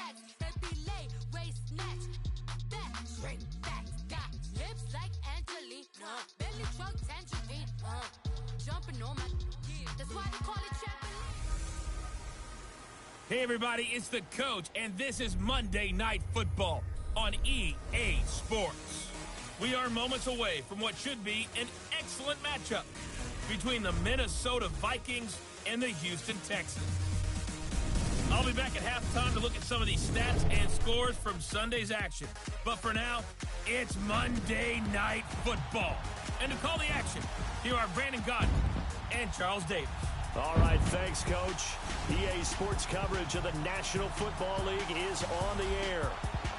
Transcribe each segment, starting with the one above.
facts. Baby lay, waist snatch. Back, straight facts. Got hips like Angelina. Belly truck tangerine. Jumping on my. That's why they call it Champion. Hey everybody, it's the Coach, and this is Monday Night Football on EA Sports. We are moments away from what should be an excellent matchup between the Minnesota Vikings and the Houston Texans. I'll be back at halftime to look at some of these stats and scores from Sunday's action. But for now, it's Monday Night Football. And to call the action, here are Brandon Gaudin and Charles Davis. All right, thanks, Coach. EA Sports coverage of the National Football League is on the air.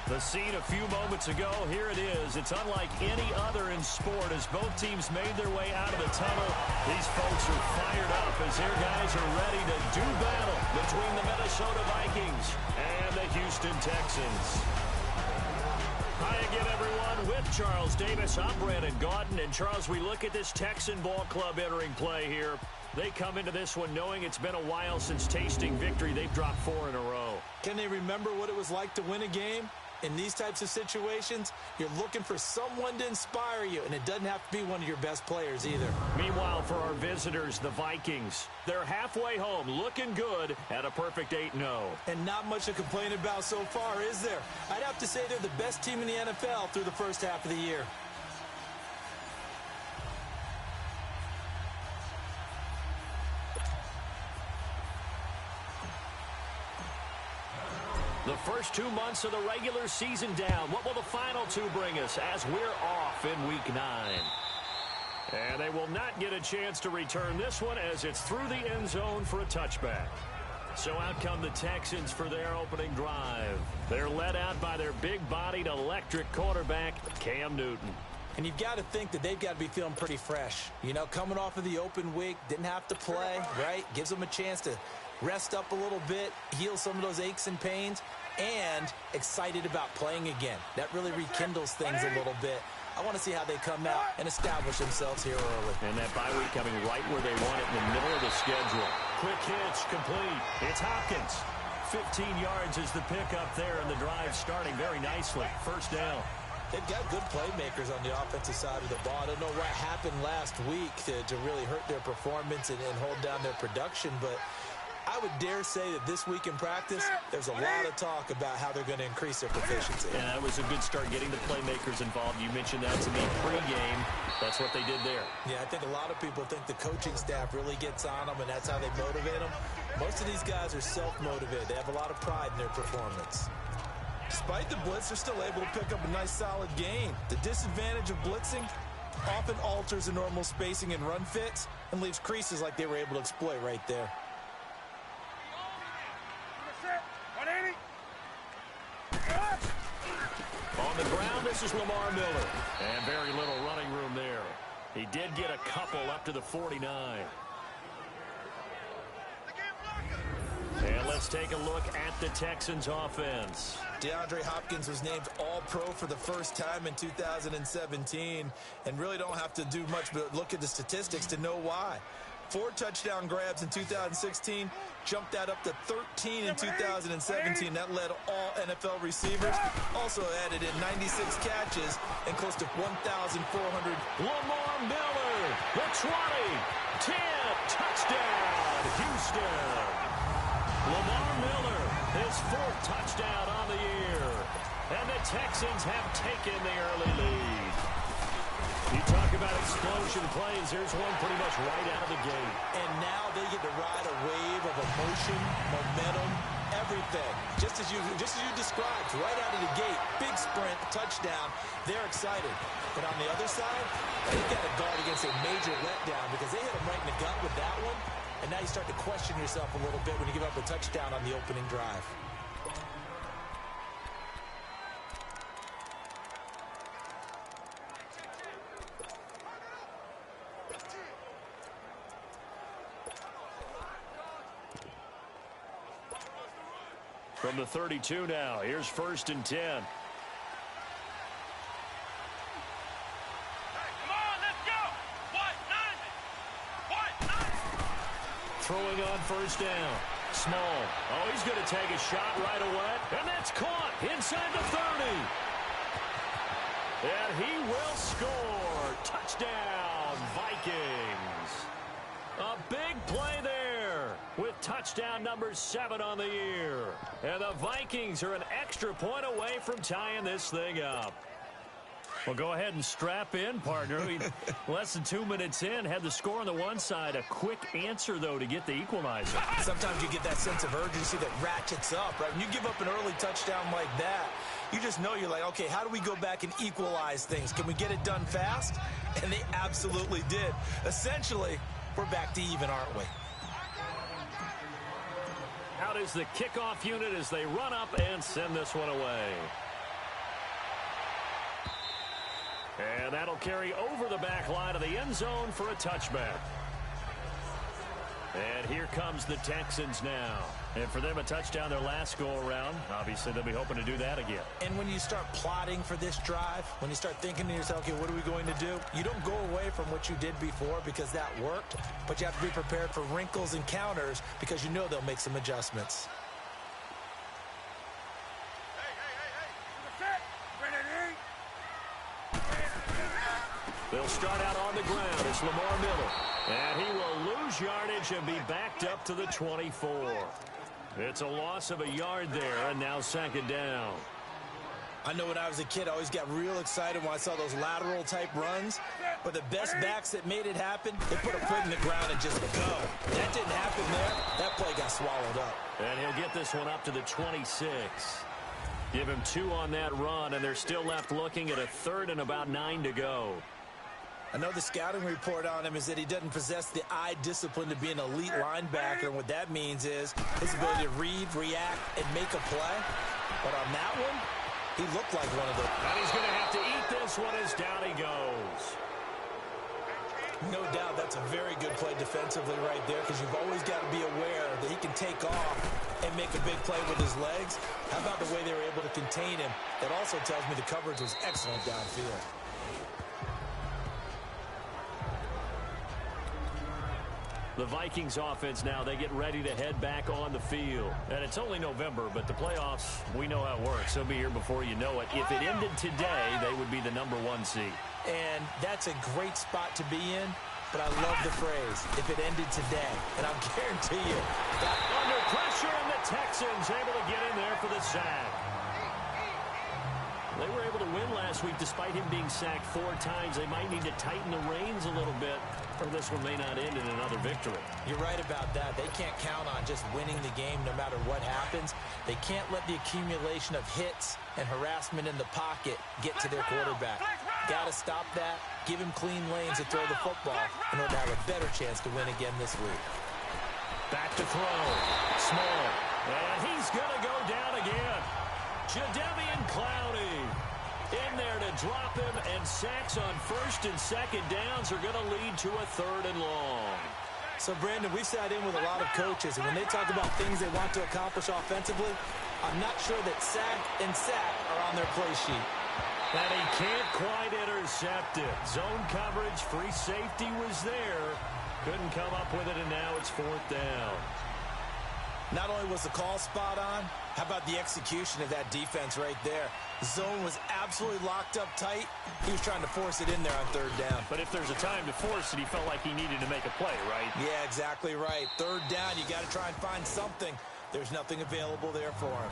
The scene a few moments ago, here it is. It's unlike any other in sport as both teams made their way out of the tunnel. These folks are fired up as their guys are ready to do battle between the Minnesota Vikings and the Houston Texans. Hi again, everyone. With Charles Davis, I'm Brandon Gaudin. And, Charles, we look at this Texan ball club entering play here. They come into this one knowing it's been a while since tasting victory. They've dropped 4 in a row. Can they remember what it was like to win a game? In these types of situations, you're looking for someone to inspire you, and it doesn't have to be one of your best players either. Meanwhile, for our visitors, the Vikings, they're halfway home, looking good at a perfect 8-0. And not much to complain about so far, is there? I'd have to say they're the best team in the NFL through the first half of the year. The first 2 months of the regular season down. What will the final 2 bring us as we're off in Week 9? And they will not get a chance to return this one as it's through the end zone for a touchback. So out come the Texans for their opening drive. They're led out by their big-bodied electric quarterback, Cam Newton. And you've got to think that they've got to be feeling pretty fresh. You know, coming off of the open week, didn't have to play, right? Gives them a chance to rest up a little bit, heal some of those aches and pains, and excited about playing again. That really rekindles things a little bit. I want to see how they come out and establish themselves here early. And that bye week coming right where they want it in the middle of the schedule. Quick hitch, complete. It's Hopkins. 15 yards is the pickup there, and the drive starting very nicely. First down. They've got good playmakers on the offensive side of the ball. I don't know what happened last week to really hurt their performance and hold down their production, but I would dare say that this week in practice, there's a lot of talk about how they're going to increase their proficiency. And that was a good start getting the playmakers involved. You mentioned that to me pregame. That's what they did there. Yeah, I think a lot of people think the coaching staff really gets on them, and that's how they motivate them. Most of these guys are self-motivated. They have a lot of pride in their performance. Despite the blitz, they're still able to pick up a nice, solid gain. The disadvantage of blitzing often alters the normal spacing and run fits and leaves creases like they were able to exploit right there. On the ground, this is Lamar Miller. And very little running room there. He did get a couple up to the 49. And let's take a look at the Texans offense. DeAndre Hopkins was named All-Pro for the first time in 2017 and really don't have to do much but look at the statistics to know why. 4 touchdown grabs in 2016, jumped that up to 13 in 2017. That led all NFL receivers. Also added in 96 catches and close to 1,400. Lamar Miller, the 20, 10, touchdown, Houston. Lamar Miller, his 4th touchdown on the year. And the Texans have taken the early lead. You talk about explosion plays. There's one pretty much right out of the gate. And now they get to ride a wave of emotion, momentum, everything. Just as you described, right out of the gate, big sprint, touchdown. They're excited. But on the other side, they've got to guard against a major letdown because they hit them right in the gut with that one. And now you start to question yourself a little bit when you give up a touchdown on the opening drive. From the 32 now, here's 1st and 10. Throwing on first down. Small. Oh, he's going to take a shot right away. And that's caught inside the 30. And he will score. Touchdown, Vikings. A big play there with touchdown number 7 on the year. And the Vikings are an extra point away from tying this thing up. Well, go ahead and strap in, partner. Less than 2 minutes in, had the score on the one side. A quick answer, though, to get the equalizer. Sometimes you get that sense of urgency that ratchets up, right? When you give up an early touchdown like that, you just know you're like, okay, how do we go back and equalize things? Can we get it done fast? And they absolutely did. Essentially, we're back to even, aren't we? Out is the kickoff unit as they run up and send this one away. And that'll carry over the back line of the end zone for a touchback. And here comes the Texans now. And for them, a touchdown their last go-around. Obviously, they'll be hoping to do that again. And when you start plotting for this drive, when you start thinking to yourself, okay, what are we going to do? You don't go away from what you did before because that worked, but you have to be prepared for wrinkles and counters because you know they'll make some adjustments. They'll start out on the ground. It's Lamar Miller. And he will lose yardage and be backed up to the 24. It's a loss of a yard there, and now second down. I know when I was a kid, I always got real excited when I saw those lateral-type runs. But the best backs that made it happen, they put a foot in the ground and just go. That didn't happen there. That play got swallowed up. And he'll get this one up to the 26. Give him 2 on that run, and they're still left looking at a 3rd and about 9 to go. I know the scouting report on him is that he doesn't possess the eye discipline to be an elite linebacker. And what that means is his ability to read, react, and make a play. But on that one, he looked like one of them. And he's going to have to eat this one as down he goes. No doubt that's a very good play defensively right there because you've always got to be aware that he can take off and make a big play with his legs. How about the way they were able to contain him? That also tells me the coverage was excellent downfield. The Vikings offense now, they get ready to head back on the field. And it's only November, but the playoffs, we know how it works. They'll be here before you know it. If it ended today, they would be the number 1 seed. And that's a great spot to be in, but I love the phrase, if it ended today. And I'll guarantee you that under pressure, and the Texans able to get in there for the sack. They were able to win last week despite him being sacked 4 times. They might need to tighten the reins a little bit, or this one may not end in another victory. You're right about that. They can't count on just winning the game no matter what happens. They can't let the accumulation of hits and harassment in the pocket get to their quarterback. Got to stop that, give him clean lanes to throw the football in order to have a better chance to win again this week. Back to throw. Small. And he's going to go down again. Jadeveon Clowney in there to drop him, and sacks on 1st and 2nd downs are going to lead to a 3rd and long. So, Brandon, we've sat in with a lot of coaches, and when they talk about things they want to accomplish offensively, I'm not sure that sack and sack are on their play sheet. And he can't quite intercept it. Zone coverage, free safety was there. Couldn't come up with it, and now it's 4th down. Not only was the call spot on, how about the execution of that defense right there? The zone was absolutely locked up tight. He was trying to force it in there on 3rd down. But if there's a time to force it, he felt like he needed to make a play, right? Yeah, exactly right. 3rd down, you got to try and find something. There's nothing available there for him.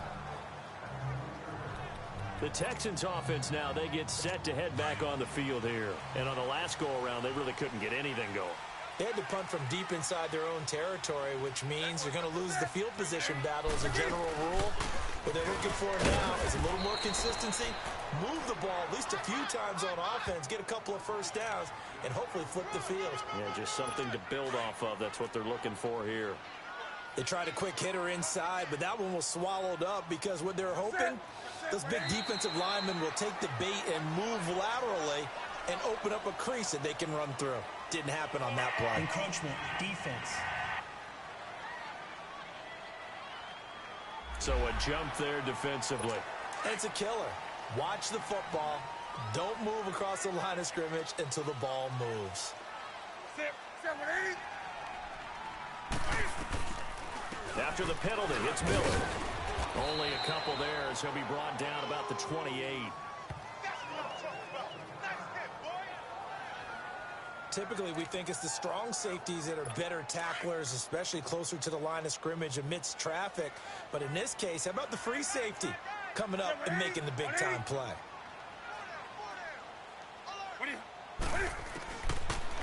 The Texans offense now, they get set to head back on the field here. And on the last go-around, they really couldn't get anything going. They had to punt from deep inside their own territory, which means they're going to lose the field position battle as a general rule. What they're looking for now is a little more consistency, move the ball at least a few times on offense, get a couple of 1st downs, and hopefully flip the field. Yeah, just something to build off of. That's what they're looking for here. They tried a quick hitter inside, but that one was swallowed up because what they're hoping, those big defensive linemen will take the bait and move laterally and open up a crease that they can run through. Didn't happen on that play. Encroachment, defense. So a jump there defensively. It's a killer. Watch the football. Don't move across the line of scrimmage until the ball moves. After the penalty, it's Miller. Only a couple there as he'll be brought down about the 28. Typically, we think it's the strong safeties that are better tacklers, especially closer to the line of scrimmage amidst traffic. But in this case, how about the free safety coming up and making the big-time play?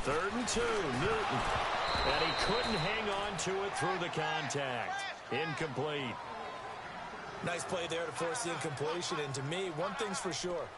3rd and 2, Newton. And he couldn't hang on to it through the contact. Incomplete. Nice play there to force the incompletion. And to me, one thing's for sure.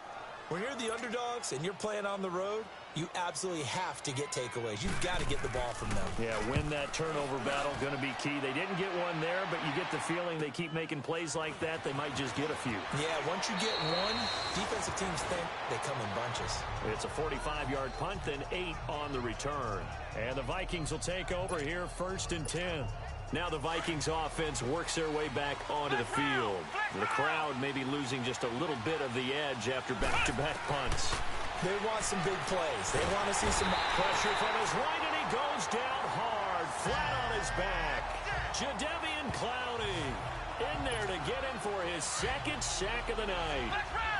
When you're the underdogs and you're playing on the road, you absolutely have to get takeaways. You've got to get the ball from them. Yeah, win that turnover battle, going to be key. They didn't get one there, but you get the feeling they keep making plays like that, they might just get a few. Yeah, once you get one, defensive teams think they come in bunches. It's a 45-yard punt, then 8 on the return. And the Vikings will take over here 1st and 10. Now the Vikings offense works their way back onto the field. The crowd may be losing just a little bit of the edge after back-to-back punts. They want some big plays. They want to see some pressure from his right, and he goes down hard, flat on his back. Jadeveon Clowney in there to get in for his 2nd sack of the night.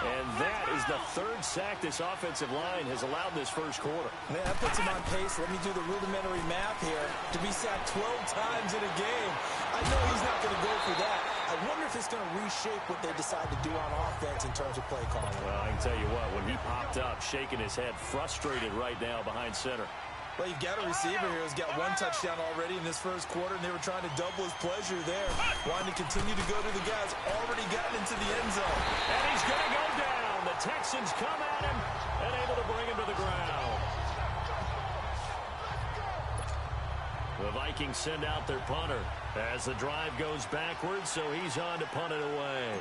And that is the 3rd sack this offensive line has allowed this first quarter. Man, that puts him on pace. Let me do the rudimentary math here. To be sacked 12 times in a game, I know he's not going to go for that. I wonder if it's going to reshape what they decide to do on offense in terms of play calling. Well, I can tell you what, when he popped up, shaking his head, frustrated right now behind center. Well, you've got a receiver here who's got 1 touchdown already in this first quarter, and they were trying to double his pleasure there. Wanting to continue to go to the guys already gotten into the end zone. And he's going to go down. The Texans come at him and able to bring him to the ground. The Vikings send out their punter as the drive goes backwards, so he's on to punt it away.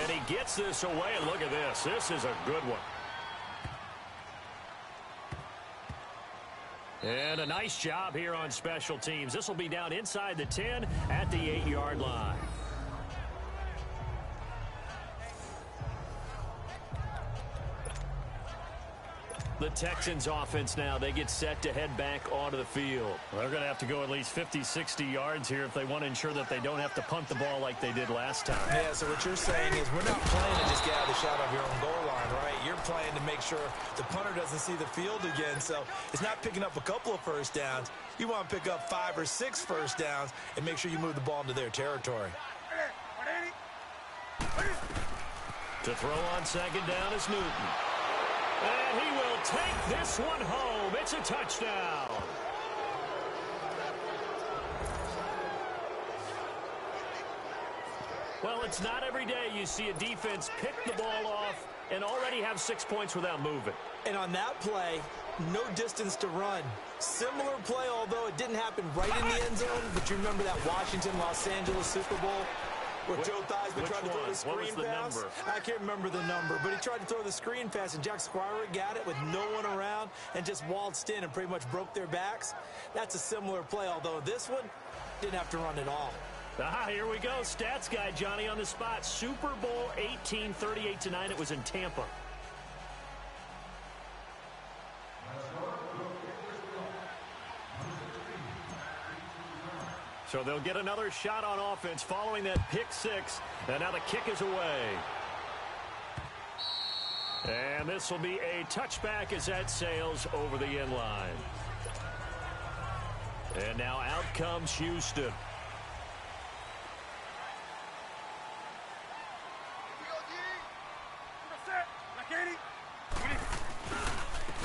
And he gets this away, and look at this. This is a good one. And a nice job here on special teams. This will be down inside the 10 at the 8-yard line. The Texans offense now, they get set to head back onto the field. They're going to have to go at least 50, 60 yards here if they want to ensure that they don't have to punt the ball like they did last time. Yeah, so what you're saying is we're not playing to just get out of the shot of your own goal line, right? You're playing to make sure the punter doesn't see the field again. So it's not picking up a couple of first downs. You want to pick up 5 or 6 first downs and make sure you move the ball into their territory. To throw on 2nd down is Newton. And he will take this one home. It's a touchdown. Well, it's not every day you see a defense pick the ball off and already have 6 points without moving. And on that play, no distance to run. Similar play, although it didn't happen right in the end zone, but you remember that Washington-Los Angeles Super Bowl? Where Joe Theismann tried to throw the screen pass. Number? I can't remember the number, but he tried to throw the screen pass, and Jack Squire got it with no one around and just waltzed in and pretty much broke their backs. That's a similar play, although this one didn't have to run at all. Here we go. Stats guy Johnny on the spot. Super Bowl 18, 38-9. It was in Tampa. So they'll get another shot on offense following that pick 6. And now the kick is away. And this will be a touchback as that sails over the end line. And now out comes Houston.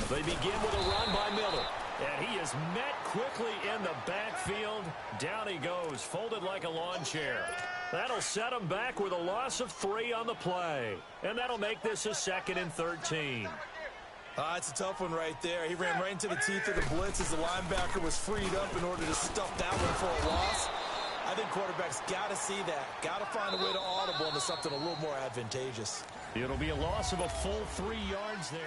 They begin with a run by Miller. And he is met quickly in the backfield. Down he goes, folded like a lawn chair. That'll set him back with a loss of 3 on the play. And that'll make this a 2nd and 13. It's a tough one right there. He ran right into the teeth of the blitz as the linebacker was freed up in order to stuff that one for a loss. I think quarterbacks got to see that. Got to find a way to audible into something a little more advantageous. It'll be a loss of a full 3 yards there.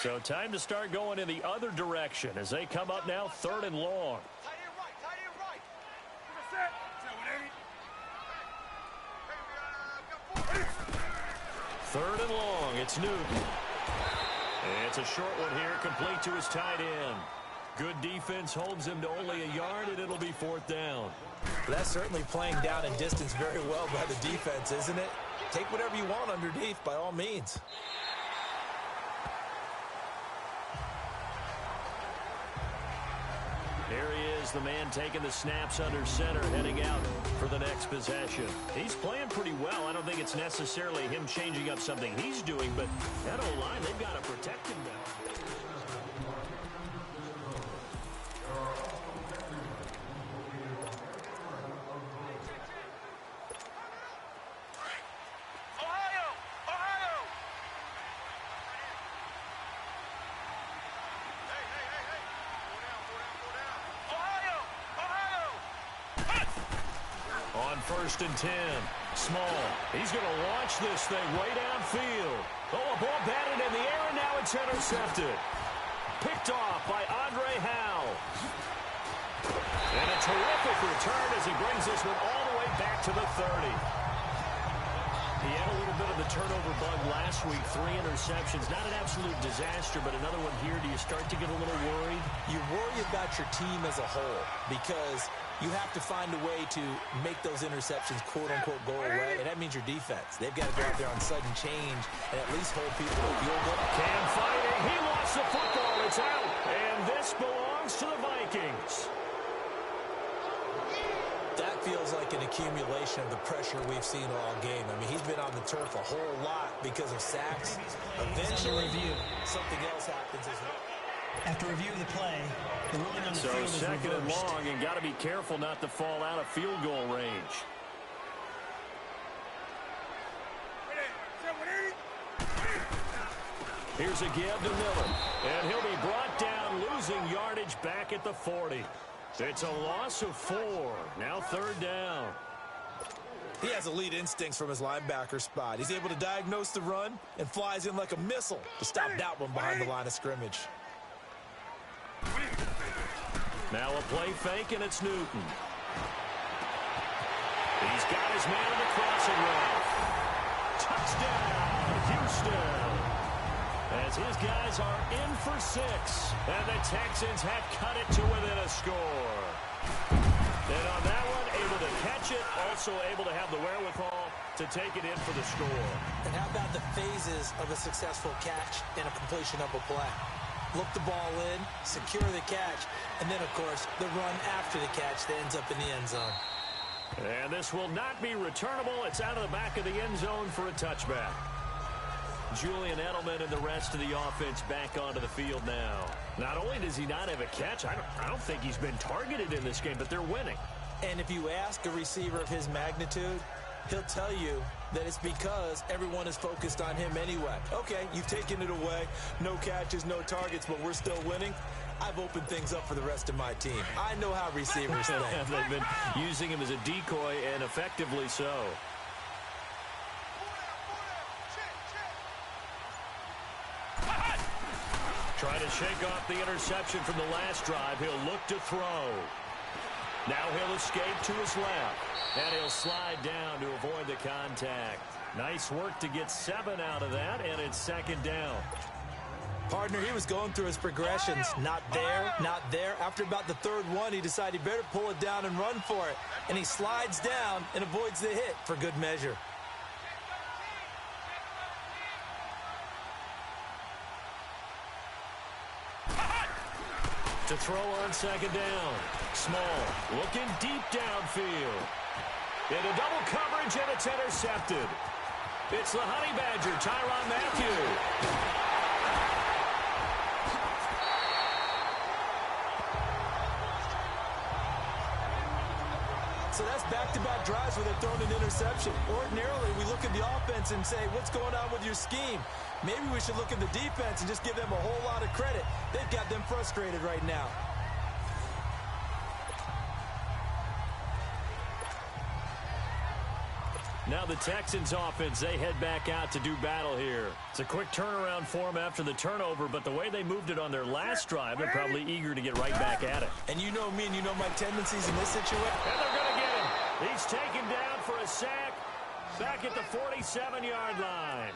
So time to start going in the other direction as they come up now 3rd and long. Third and long, it's Newton. It's a short one here, complete to his tight end. Good defense holds him to only a yard, and it'll be 4th down. That's certainly playing down in distance very well by the defense, isn't it? Take whatever you want underneath, by all means. Here he is, the man taking the snaps under center, heading out for the next possession. He's playing pretty well. I don't think it's necessarily him changing up something he's doing, but that O-line, they've got to protect him now. On 1st and 10, Small. He's going to launch this thing way downfield. Oh, a ball batted in the air, and now it's intercepted. Picked off by Andre Howell. And a terrific return as he brings this one all the way back to the 30. He had a little bit of the turnover bug last week, 3 interceptions. Not an absolute disaster, but another one here. Do you start to get a little worried? You worry about your team as a whole because you have to find a way to make those interceptions, quote-unquote, go away, and that means your defense. They've got to go out there on sudden change and at least hold people to field goal. Cam fighting. He lost the football. It's out. And this belongs to the Vikings. That feels like an accumulation of the pressure we've seen all game. I mean, he's been on the turf a whole lot because of sacks. Eventually, something else happens as well. After review of the play, the ruling on the field is reversed. 2nd and long, and got to be careful not to fall out of field goal range. Here's a give to Miller, and he'll be brought down, losing yardage back at the 40. It's a loss of 4. Now 3rd down. He has elite instincts from his linebacker spot. He's able to diagnose the run and flies in like a missile to stop that one behind the line of scrimmage. Now a play fake, and it's Newton. He's got his man on the crossing route. Touchdown, Houston. As his guys are in for 6. And the Texans have cut it to within a score. And on that one, able to catch it, also able to have the wherewithal to take it in for the score. And how about the phases of a successful catch and a completion of a play? Look the ball in, secure the catch, and then, of course, the run after the catch that ends up in the end zone. And this will not be returnable. It's out of the back of the end zone for a touchback. Julian Edelman and the rest of the offense back onto the field now. Not only does he not have a catch, I don't think he's been targeted in this game, but they're winning. And if you ask a receiver of his magnitude, he'll tell you that it's because everyone is focused on him anyway. Okay, you've taken it away. No catches, no targets, but we're still winning. I've opened things up for the rest of my team. I know how receivers think. They've been using him as a decoy, and effectively so. Trying to shake off the interception from the last drive. He'll look to throw. Now he'll escape to his left. And he'll slide down to avoid the contact. Nice work to get 7 out of that, and it's 2nd down. Partner, he was going through his progressions. Not there, not there. After about the 3rd one, he decided he better pull it down and run for it. And he slides down and avoids the hit for good measure. To throw on 2nd down. Small, looking deep downfield. Into double coverage, and it's intercepted. It's the Honey Badger, Tyrann Mathieu. So that's back-to-back drives where they're throwing an interception. Ordinarily, we look at the offense and say, what's going on with your scheme? Maybe we should look at the defense and just give them a whole lot of credit. They've got them frustrated right now. Now the Texans offense, they head back out to do battle here. It's a quick turnaround for them after the turnover, but the way they moved it on their last drive, they're probably eager to get right back at it. And you know me and you know my tendencies in this situation. And they're going to get him. He's taken down for a sack back at the 47-yard line.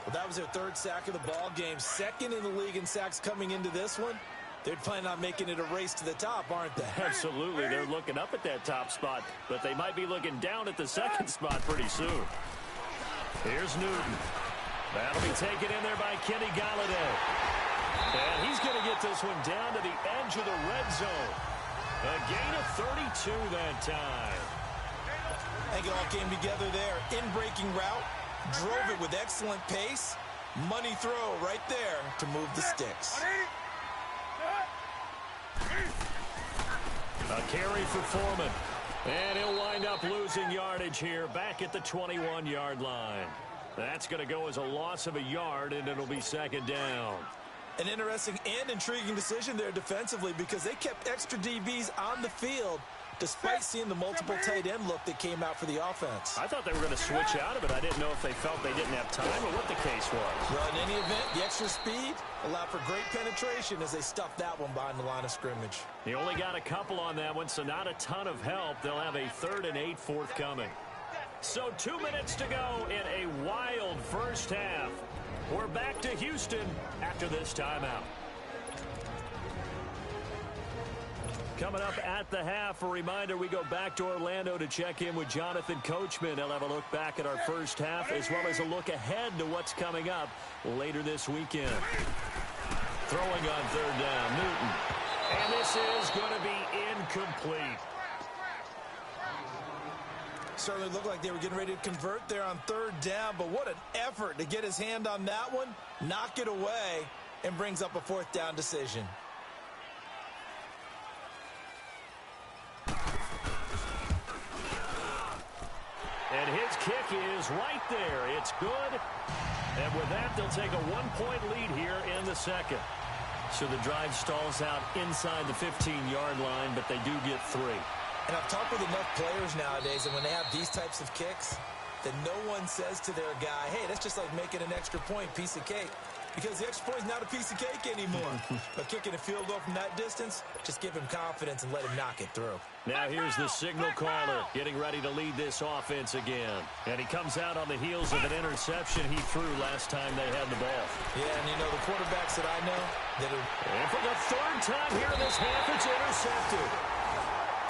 Well, that was their 3rd sack of the ball game. 2nd in the league in sacks coming into this one. They're planning on making it a race to the top, aren't they? Absolutely. They're looking up at that top spot, but they might be looking down at the second spot pretty soon. Here's Newton. That'll be taken in there by Kenny Golladay. And he's going to get this one down to the edge of the red zone. A gain of 32 that time. I think it all came together there. In-breaking route, drove it with excellent pace. Money throw right there to move the sticks. A carry for Foreman. And he'll wind up losing yardage here back at the 21-yard line. That's going to go as a loss of a yard, and it'll be second down. An interesting and intriguing decision there defensively because they kept extra DBs on the field despite seeing the multiple tight end look that came out for the offense. I thought they were going to switch out of it. I didn't know if they felt they didn't have time or what the case was. Well, in any event, the extra speed allowed for great penetration as they stuffed that one behind the line of scrimmage. He only got a couple on that one, so not a ton of help. They'll have a 3rd and 8 forthcoming. So 2 minutes to go in a wild first half. We're back to Houston after this timeout. Coming up at the half, a reminder, we go back to Orlando to check in with Jonathan Coachman. He'll have a look back at our first half as well as a look ahead to what's coming up later this weekend. Throwing on 3rd down, Newton. And this is going to be incomplete. Certainly looked like they were getting ready to convert there on 3rd down, but what an effort to get his hand on that one, knock it away, and brings up a 4th down decision. And his kick is right there. It's good. And with that, they'll take a 1-point lead here in the second. So the drive stalls out inside the 15-yard line, but they do get 3. And I've talked with enough players nowadays, and when they have these types of kicks, that no one says to their guy, hey, that's just like making an extra point, piece of cake. Because the extra point is not a piece of cake anymore. But kicking a field goal from that distance, just give him confidence and let him knock it through. Now here's the signal caller getting ready to lead this offense again. And he comes out on the heels of an interception he threw last time they had the ball. Yeah, and you know, the quarterbacks that I know, that are... And for the 3rd time here in this half, it's intercepted.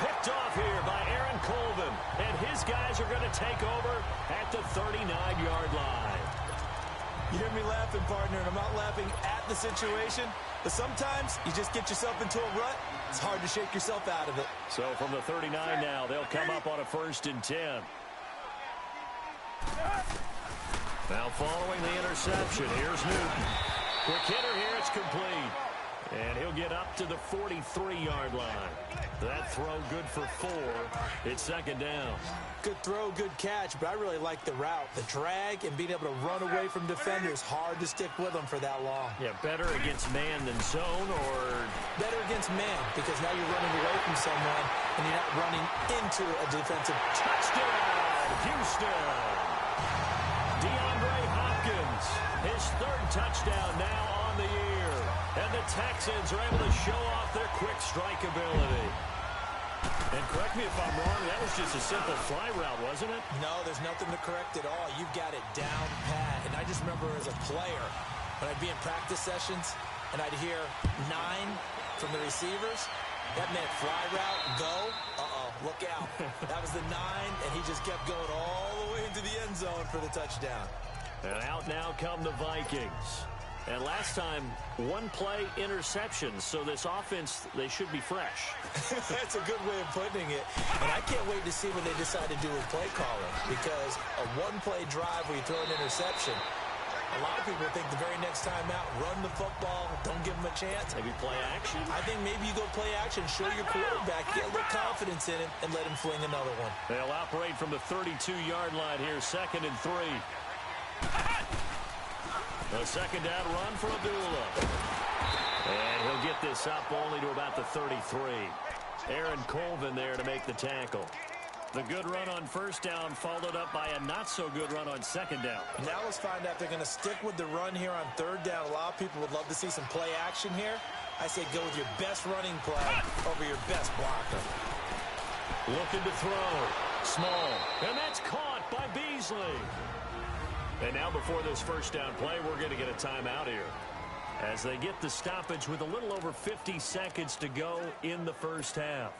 Picked off here by Aaron Colvin. And his guys are going to take over at the 39-yard line. You hear me laughing, partner, and I'm not laughing at the situation, but sometimes you just get yourself into a rut. It's hard to shake yourself out of it. So from the 39 now, they'll come up on a 1st and 10. Now following the interception, here's Newton. Quick hitter here, it's complete. And he'll get up to the 43-yard line. That throw good for 4. It's second down. Good throw, good catch, but I really like the route. The drag and being able to run away from defenders, hard to stick with them for that long. Yeah, better against man than zone, or... Better against man, because now you're running away from someone and you're not running into a defensive... Touchdown, Houston! DeAndre Hopkins, his 3rd touchdown now on the year. And the Texans are able to show off their quick strike ability. And correct me if I'm wrong, that was just a simple fly route, wasn't it? No, there's nothing to correct at all. You've got it down pat. And I just remember as a player, when I'd be in practice sessions, and I'd hear 9 from the receivers, that meant fly route, go, look out. That was the 9, and he just kept going all the way into the end zone for the touchdown. And out now come the Vikings. And last time, 1-play interceptions, so this offense, they should be fresh. That's a good way of putting it. And I can't wait to see what they decide to do with play calling, because a 1-play drive where you throw an interception, a lot of people think the very next time out, run the football, don't give them a chance. Maybe play action? I think maybe you go play action, show your quarterback, get a little confidence in him, and let him fling another one. They'll operate from the 32-yard line here, 2nd and 3. A 2nd down run for Abdullah. And he'll get this up only to about the 33. Aaron Colvin there to make the tackle. The good run on 1st down followed up by a not-so-good run on 2nd down. Now let's find out if they're going to stick with the run here on 3rd down. A lot of people would love to see some play action here. I say go with your best running play over your best blocker. Looking to throw. Small. And that's caught by Beasley. And now before this 1st down play, we're going to get a timeout here. as they get the stoppage with a little over 50 seconds to go in the first half.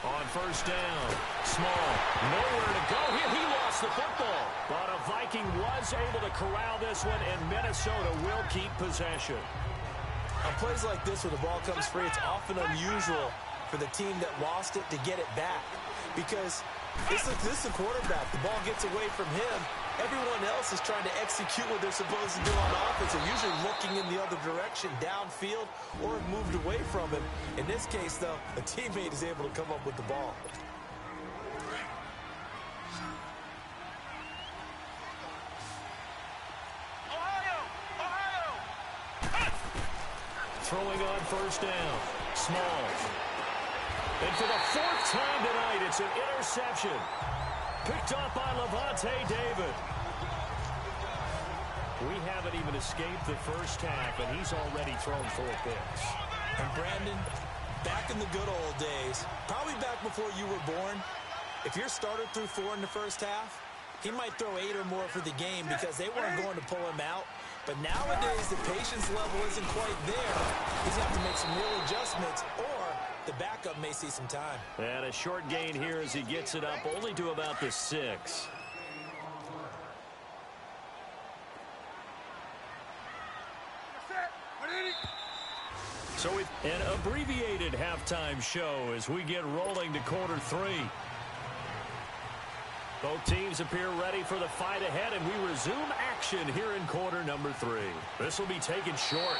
On first down, Small, nowhere to go here. He lost the football. But a Viking was able to corral this one, and Minnesota will keep possession. On plays like this where the ball comes free, it's often unusual for the team that lost it to get it back. Because this is a quarterback. The ball gets away from him. Everyone else is trying to execute what they're supposed to do on offense. They're usually looking in the other direction, downfield, or have moved away from him. In this case, though, a teammate is able to come up with the ball. Throwing on first down. Small. And for the fourth time tonight, it's an interception. Picked up by Lavonte David. We haven't even escaped the first half, and he's already thrown 4 picks. And Brandon, back in the good old days, probably back before you were born, if your starter threw 4 in the first half, he might throw 8 or more for the game because they weren't going to pull him out. But nowadays, the patience level isn't quite there. He's going to have to make some real adjustments, or the backup may see some time. And a short gain here as he gets it up only to about the 6. So an abbreviated halftime show as we get rolling to quarter 3. Both teams appear ready for the fight ahead, and we resume action here in quarter number 3. This will be taken short.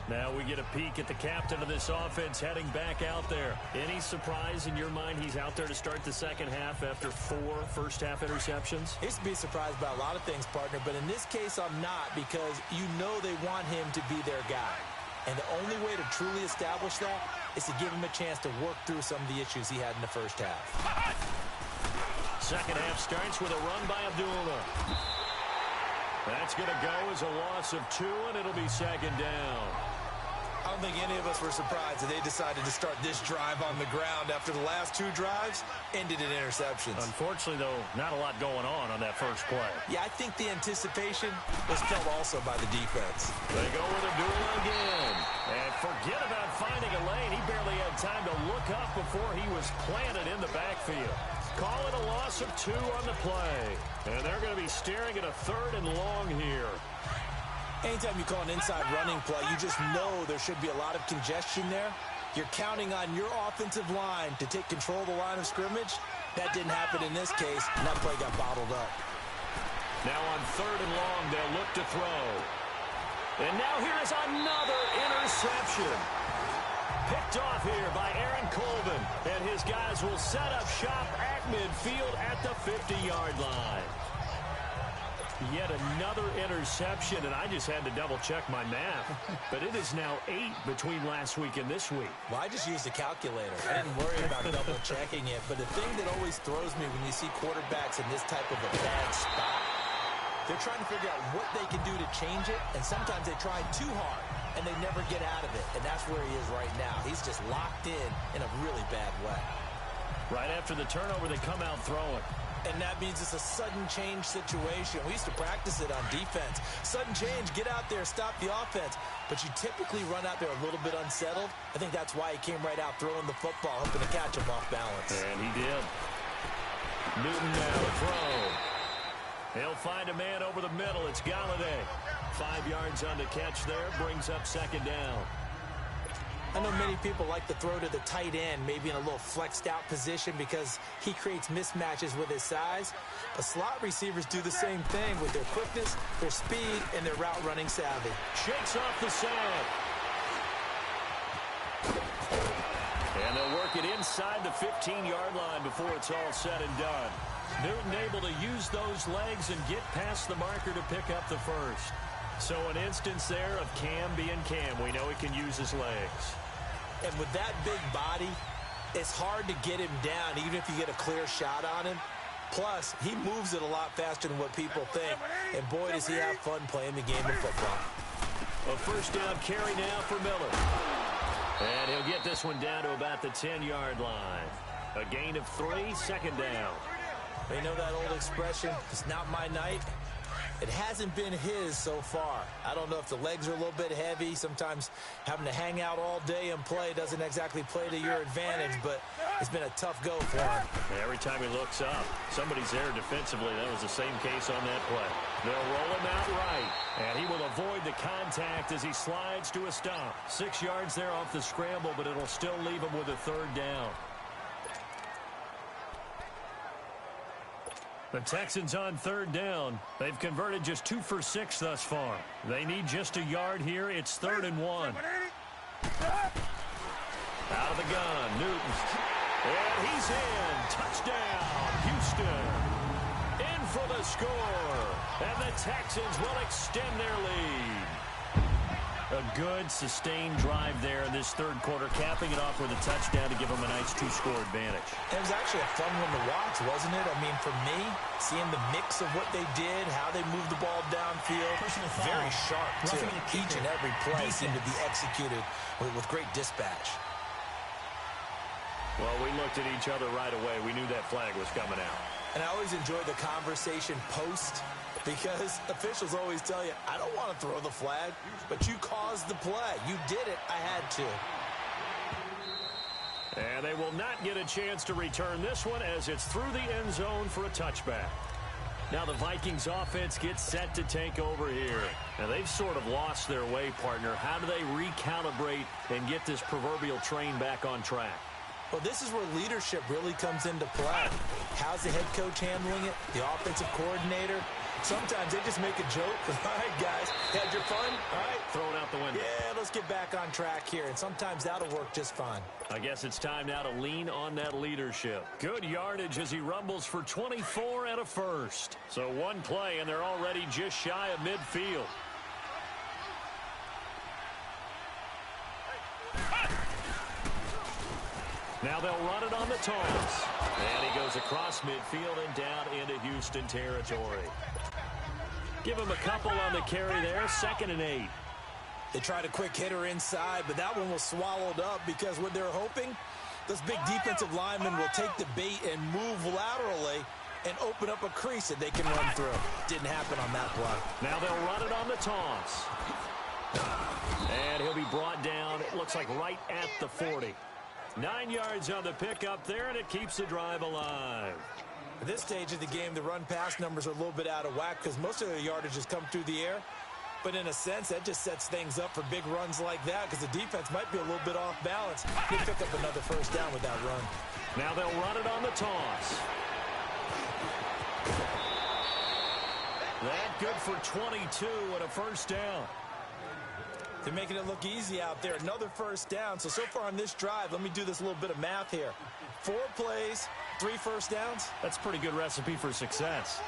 Now we get a peek at the captain of this offense heading back out there. Any surprise in your mind he's out there to start the second half after 4 first-half interceptions? He's to be surprised by a lot of things, partner, but in this case I'm not, because you know they want him to be their guy. And the only way to truly establish that is to give him a chance to work through some of the issues he had in the first half. Second half starts with a run by Abdullah. That's going to go as a loss of 2, and it'll be second down. I don't think any of us were surprised that they decided to start this drive on the ground after the last 2 drives ended in interceptions. Unfortunately, though, not a lot going on that first play. Yeah, I think the anticipation was felt also by the defense. They go with Abdullah again. And forget about finding a lane. He barely had time to look up before he was planted in the backfield. Call it a loss of 2 on the play. And they're going to be staring at a 3rd and long here. Anytime you call an inside running play, you just know there should be a lot of congestion there. You're counting on your offensive line to take control of the line of scrimmage. That didn't happen in this case, and that play got bottled up. Now on 3rd and long, they'll look to throw. And now here is another interception. Picked off here by Aaron Colvin. And his guys will set up shop at midfield at the 50-yard line. Yet another interception, and I just had to double-check my math. But it is now 8 between last week and this week. Well, I just used a calculator. I didn't worry about double-checking it. But the thing that always throws me when you see quarterbacks in this type of a bad spot, they're trying to figure out what they can do to change it, and sometimes they try too hard, and they never get out of it. And that's where he is right now. He's just locked in a really bad way. Right after the turnover, they come out throwing. And that means it's a sudden change situation. We used to practice it on defense. Sudden change, get out there, stop the offense. But you typically run out there a little bit unsettled. I think that's why he came right out throwing the football, hoping to catch him off balance. And he did. Newton now to throw. He'll find a man over the middle. It's Galladay. 5 yards on the catch there, brings up second down. I know many people like to throw to the tight end, maybe in a little flexed out position because he creates mismatches with his size. But slot receivers do the same thing with their quickness, their speed, and their route running savvy. Shakes off the side. And they'll work it inside the 15-yard line before it's all said and done. Newton able to use those legs and get past the marker to pick up the first. So an instance there of Cam being Cam. We know he can use his legs. And with that big body, it's hard to get him down, even if you get a clear shot on him. Plus, he moves it a lot faster than what people think. And boy, does he have fun playing the game of football. A first down carry now for Miller. And he'll get this one down to about the 10-yard line. A gain of 3, second down. You know that old expression, it's not my night? It hasn't been his so far. I don't know if the legs are a little bit heavy. Sometimes having to hang out all day and play doesn't exactly play to your advantage, but it's been a tough go for him. Every time he looks up, somebody's there defensively. That was the same case on that play. They'll roll him out right, and he will avoid the contact as he slides to a stop. 6 yards there off the scramble, but it'll still leave him with a third down. The Texans on third down. They've converted just 2 for 6 thus far. They need just a yard here. It's 3rd and 1. Out of the gun, Newton. And he's in. Touchdown, Houston. In for the score. And the Texans will extend their lead. A good, sustained drive there in this third quarter, capping it off with a touchdown to give them a nice 2-score advantage. It was actually a fun one to watch, wasn't it? I mean, for me, seeing the mix of what they did, how they moved the ball downfield, very sharp, too. Each and every play seemed to be executed with great dispatch. Well, we looked at each other right away. We knew that flag was coming out. And I always enjoy the conversation post, because officials always tell you, I don't want to throw the flag, but you caused the play. You did it. I had to. And they will not get a chance to return this one as it's through the end zone for a touchback. Now the Vikings offense gets set to take over here. Now they've sort of lost their way, partner. How do they recalibrate and get this proverbial train back on track? Well, this is where leadership really comes into play. How's the head coach handling it? The offensive coordinator? Sometimes they just make a joke. All right, guys, had your fun? All right. Throw it out the window. Yeah, let's get back on track here. And sometimes that'll work just fine. I guess it's time now to lean on that leadership. Good yardage as he rumbles for 24 and a first. So one play, and they're already just shy of midfield. Now they'll run it on the toss. And he goes across midfield and down into Houston territory. Give him a couple on the carry there. 2nd and 8. They tried a quick hitter inside, but that one was swallowed up because what they're hoping, those big defensive linemen will take the bait and move laterally and open up a crease that they can run through. Didn't happen on that play. Now they'll run it on the toss. And he'll be brought down, it looks like right at the 40. 9 yards on the pickup there, and it keeps the drive alive. At this stage of the game, the run-pass numbers are a little bit out of whack because most of their yardage has come through the air. But in a sense, that just sets things up for big runs like that because the defense might be a little bit off balance. They pick up another first down with that run. Now they'll run it on the toss. That good for 22 and a first down. They're making it look easy out there. Another first down. So far on this drive, let me do this little bit of math here. 4 plays, 3 first downs. That's a pretty good recipe for success.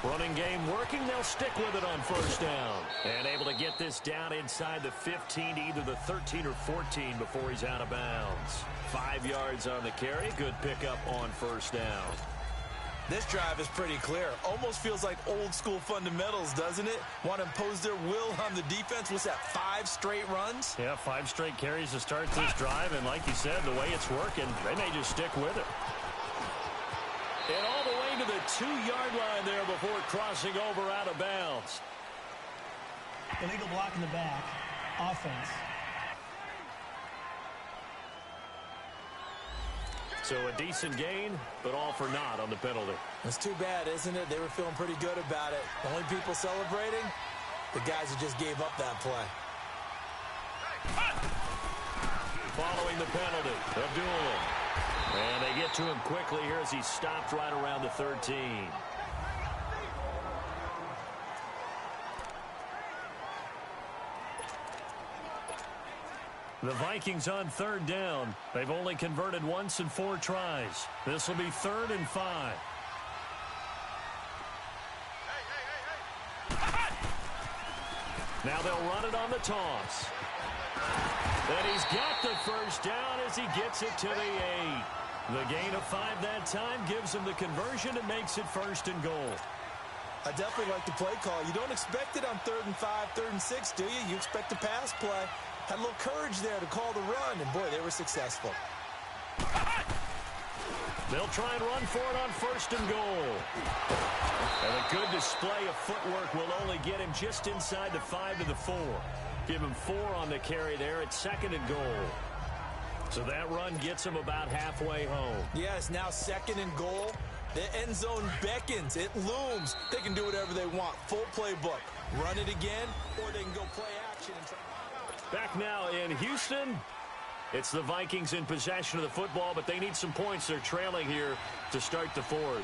Running game working. They'll stick with it on first down. And able to get this down inside the 15 to either the 13 or 14 before he's out of bounds. 5 yards on the carry. Good pickup on first down. This drive is pretty clear. Almost feels like old school fundamentals, doesn't it? Want to impose their will on the defense. What's that, 5 straight runs? Yeah, 5 straight carries to start this drive. And like you said, the way it's working, they may just stick with it. And all the way to the 2-yard line there before crossing over out of bounds. Illegal block in the back. Offense. So a decent gain, but all for naught on the penalty. It's too bad, isn't it? They were feeling pretty good about it. The only people celebrating, the guys who just gave up that play. Following the penalty, Abdullah. And they get to him quickly here as he stopped right around the 13. The Vikings on third down. They've only converted once in 4 tries. This will be 3rd and 5. Now they'll run it on the toss. And he's got the first down as he gets it to the 8. The gain of 5 that time gives him the conversion and makes it 1st and goal. I definitely like the play call. You don't expect it on 3rd and 5, 3rd and 6, do you? You expect a pass play. Had a little courage there to call the run, and boy, they were successful. They'll try and run for it on 1st and goal. And a good display of footwork will only get him just inside the 5 to the 4. Give him 4 on the carry there at 2nd and goal. So that run gets him about halfway home. Yes, now 2nd and goal. The end zone beckons. It looms. They can do whatever they want. Full playbook. Run it again, or they can go play action. And try. Back now in Houston. It's the Vikings in possession of the football, but they need some points. They're trailing here to start the 4th.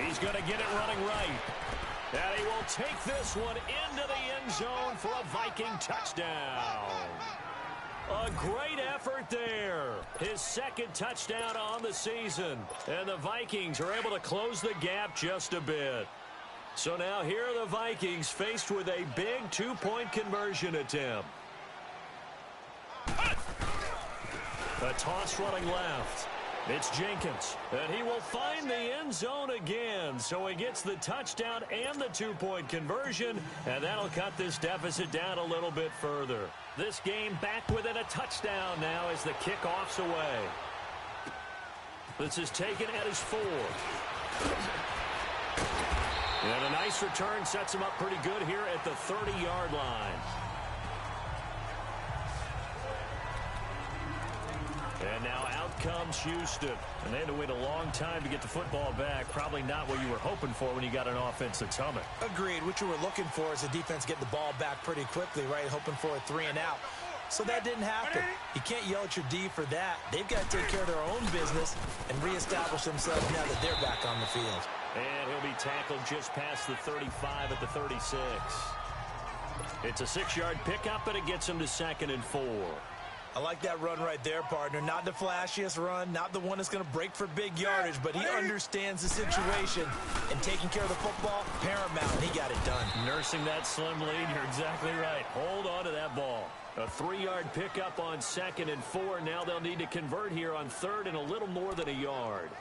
He's going to get it running right. And he will take this one into the end zone for a Viking touchdown. A great effort there. His 2nd touchdown on the season. And the Vikings are able to close the gap just a bit. So now here are the Vikings faced with a big 2-point conversion attempt. A toss running left. It's Jenkins, and he will find the end zone again. So he gets the touchdown and the 2-point conversion, and that'll cut this deficit down a little bit further. This game back within a touchdown now as the kickoff's away. This is taken at his 4. And a nice return sets him up pretty good here at the 30-yard line. And now out comes Houston. And they had to wait a long time to get the football back. Probably not what you were hoping for when you got an offense that's humming. Agreed. What you were looking for is the defense getting the ball back pretty quickly, right? Hoping for a 3 and out. So that didn't happen. You can't yell at your D for that. They've got to take care of their own business and reestablish themselves now that they're back on the field. And he'll be tackled just past the 35 at the 36. It's a 6-yard pickup, and it gets him to 2nd and 4. I like that run right there, partner. Not the flashiest run, not the one that's going to break for big yardage, but he understands the situation, and taking care of the football, paramount. He got it done. Nursing that slim lead, you're exactly right. Hold on to that ball. A 3-yard pickup on 2nd and 4. Now they'll need to convert here on 3rd and a little more than a yard.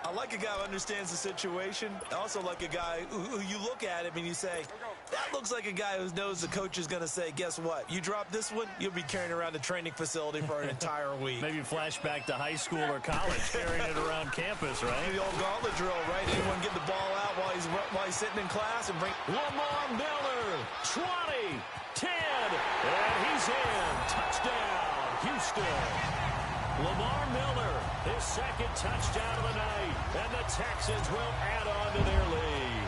I like a guy who understands the situation. I also like a guy who you look at him and you say, that looks like a guy who knows the coach is going to say, guess what? You drop this one, you'll be carrying around the training facility for an entire week. Maybe flashback to high school or college, carrying it around campus, right? The old gauntlet drill, right? Anyone get the ball out while he's sitting in class and bring Lamar Miller, 20, 10, and he's in. Touchdown, Houston. Lamar Miller, his 2nd touchdown of the night, and the Texans will add on to their lead.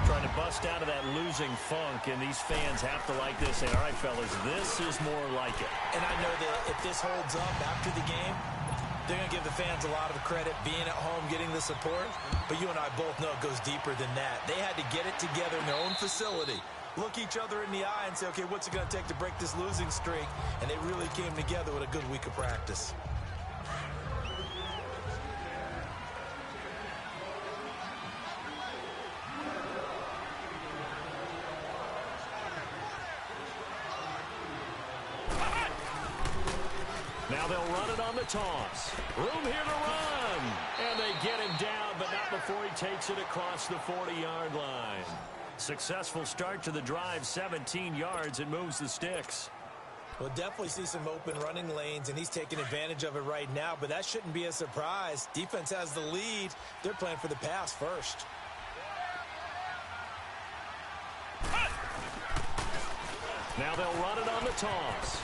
Trying to bust out of that losing funk, and these fans have to like this. Say, all right, fellas, this is more like it. And I know that if this holds up after the game, they're going to give the fans a lot of credit, being at home, getting the support. But you and I both know it goes deeper than that. They had to get it together in their own facility, look each other in the eye and say, okay, what's it going to take to break this losing streak? And they really came together with a good week of practice. Now they'll run it on the toss. Room here to run. And they get him down, but not before he takes it across the 40-yard line. Successful start to the drive, 17 yards, and moves the sticks. We'll definitely see some open running lanes, and he's taking advantage of it right now, but that shouldn't be a surprise. Defense has the lead. They're playing for the pass first. Now they'll run it on the toss.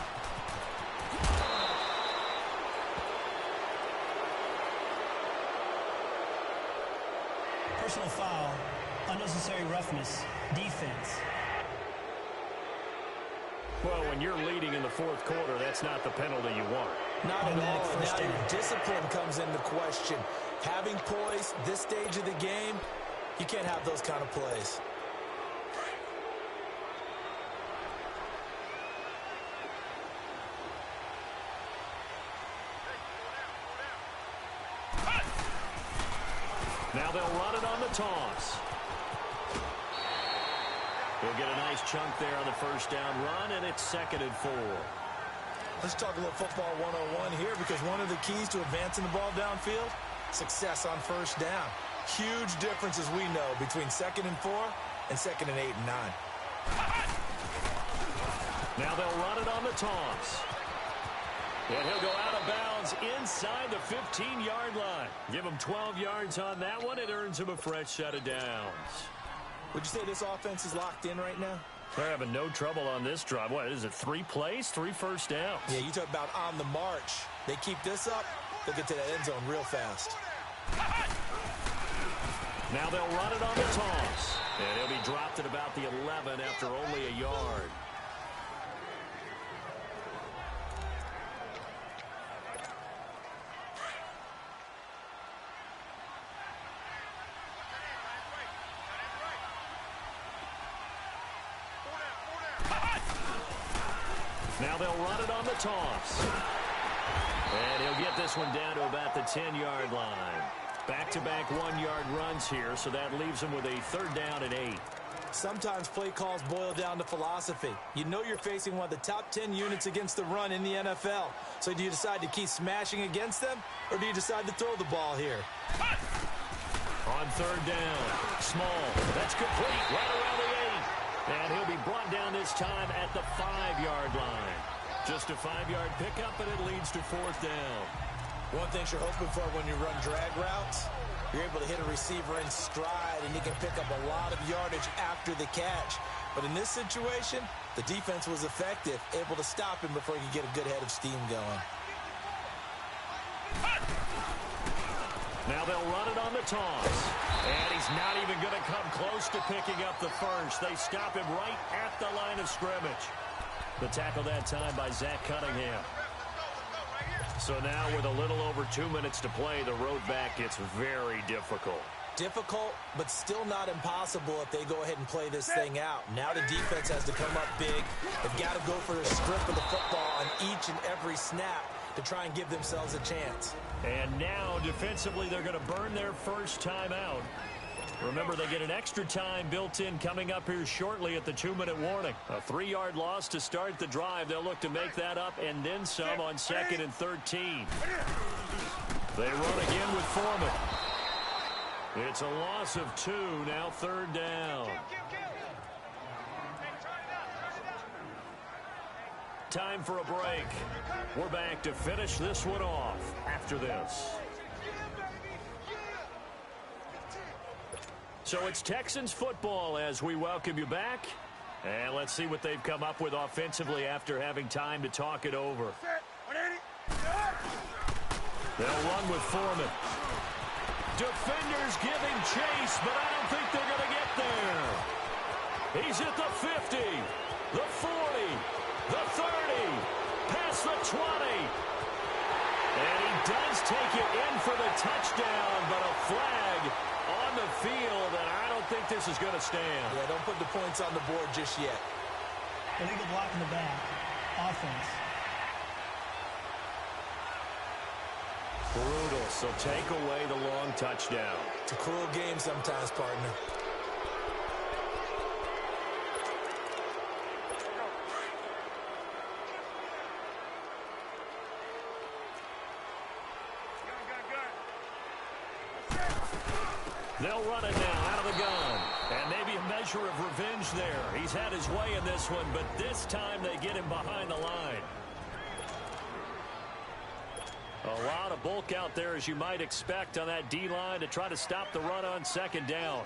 Personal foul, unnecessary roughness, defense. Well, when you're leading in the 4th quarter, that's not the penalty you want. Not at all. Now your discipline comes into question. Having poise this stage of the game, you can't have those kind of plays. Now they'll run it on the toss. He'll get a nice chunk there on the first down run, and it's 2nd and 4. Let's talk a little football 101 here, because one of the keys to advancing the ball downfield, success on first down. Huge differences we know between 2nd and 4 and 2nd and 8 and 9. Now they'll run it on the toss. And he'll go out of bounds inside the 15-yard line. Give him 12 yards on that one. It earns him a fresh set of downs. Would you say this offense is locked in right now? They're having no trouble on this drive. What is it, 3 plays, 3 first downs? Yeah, you talk about on the march. They keep this up, they'll get to the end zone real fast. Now they'll run it on the toss. And he'll be dropped at about the 11 after only a yard. Now they'll run it on the toss. And he'll get this one down to about the 10-yard line. Back-to-back 1-yard runs here, so that leaves him with a 3rd down and 8. Sometimes play calls boil down to philosophy. You know you're facing one of the top 10 units against the run in the NFL. So do you decide to keep smashing against them, or do you decide to throw the ball here? On 3rd down, Small. That's complete right around the 8. And he'll be brought down this time at the 5-yard line. Just a 5-yard pickup, and it leads to 4th down. One thing you're hoping for when you run drag routes, you're able to hit a receiver in stride, and he can pick up a lot of yardage after the catch. But in this situation, the defense was effective, able to stop him before he could get a good head of steam going. Now they'll run it on the toss. And he's not even going to come close to picking up the first. They stop him right at the line of scrimmage. The tackle that time by Zach Cunningham. So now with a little over 2 minutes to play, the road back gets very difficult. Difficult, but still not impossible if they go ahead and play this thing out. Now the defense has to come up big. They've got to go for a strip of the football on each and every snap to try and give themselves a chance. And now, defensively, they're going to burn their first time out. Remember, they get an extra time built in coming up here shortly at the 2-minute warning. A 3-yard loss to start the drive. They'll look to make that up and then some on 2nd and 13. They run again with Foreman. It's a loss of 2, now 3rd down. Time for a break. We're back to finish this one off after this. So it's Texans football as we welcome you back. And let's see what they've come up with offensively after having time to talk it over. They'll run with Foreman. Defenders giving chase, but I don't think they're going to get there. He's at the 50, the 40, the 30, past the 20. And he does take it in for the touchdown, but a flag on the field, and I don't think this is going to stand. Yeah, don't put the points on the board just yet. Illegal block in the back. Offense. Brutal, so take away the long touchdown. It's a cruel game sometimes, partner. They'll run it now out of the gun. And maybe a measure of revenge there. He's had his way in this one, but this time they get him behind the line. A lot of bulk out there, as you might expect, on that D-line to try to stop the run on 2nd down.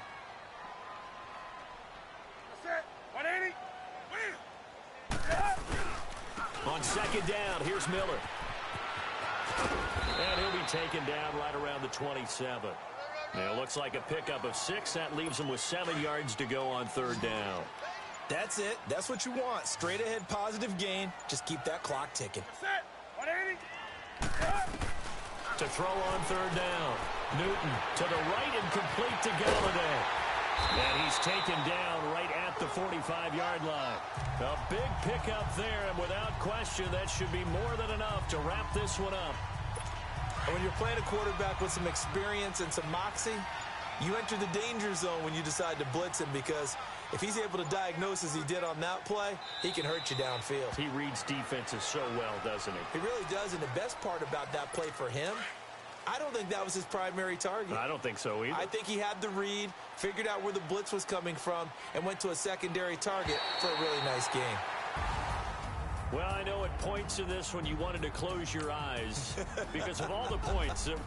On 2nd down, here's Miller. And he'll be taken down right around the 27. Now, it looks like a pickup of 6. That leaves him with 7 yards to go on 3rd down. That's it. That's what you want. Straight ahead positive gain. Just keep that clock ticking. To throw on 3rd down. Newton to the right and complete to Galladay. And he's taken down right at the 45-yard line. A big pickup there, and without question, that should be more than enough to wrap this one up. And when you're playing a quarterback with some experience and some moxie, you enter the danger zone when you decide to blitz him, because if he's able to diagnose as he did on that play, he can hurt you downfield. He reads defenses so well, doesn't he? He really does, and the best part about that play for him, I don't think that was his primary target. I don't think so either. I think he had the read, figured out where the blitz was coming from, and went to a secondary target for a really nice game. Well, I know at points in this when you wanted to close your eyes because of all the points that